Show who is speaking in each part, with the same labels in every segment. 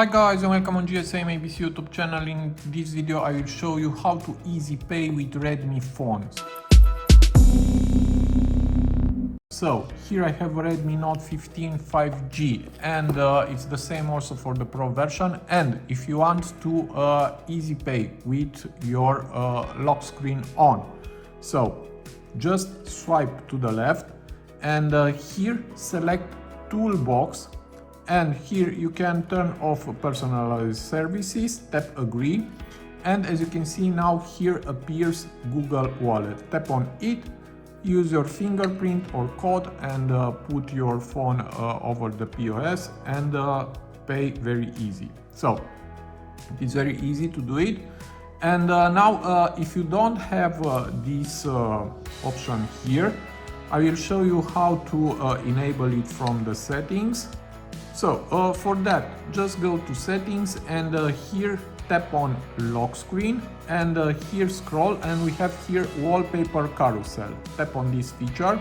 Speaker 1: Hi guys and welcome on GSM-ABC YouTube channel. In this video I will show you how to easy pay with Redmi phones. So here I have a Redmi Note 15 5G and it's the same also for the Pro version. And if you want to easy pay with your lock screen on, so just swipe to the left and here select Toolbox. And here you can turn off personalized services, tap agree, and as you can see now here appears Google Wallet. Tap on it, use your fingerprint or code and put your phone over the POS and pay very easy. So it's very easy to do it. And now if you don't have this option here, I will show you how to enable it from the settings. So for that, just go to settings and here tap on lock screen and here scroll and we have here Wallpaper Carousel. Tap on this feature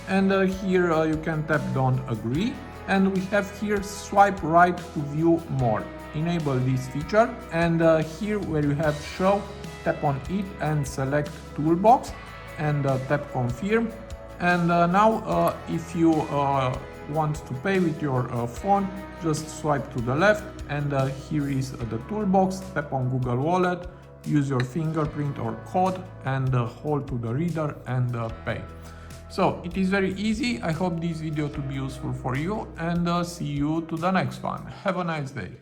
Speaker 1: and here you can tap don't agree and we have here swipe right to view more. Enable this feature and here where you have show, tap on it and select Toolbox and tap confirm. And now if you want to pay with your phone, just swipe to the left and here is the Toolbox, tap on Google Wallet, use your fingerprint or code and hold to the reader and pay. So it is very easy. I hope this video to be useful for you and see you to the next one. Have a nice day.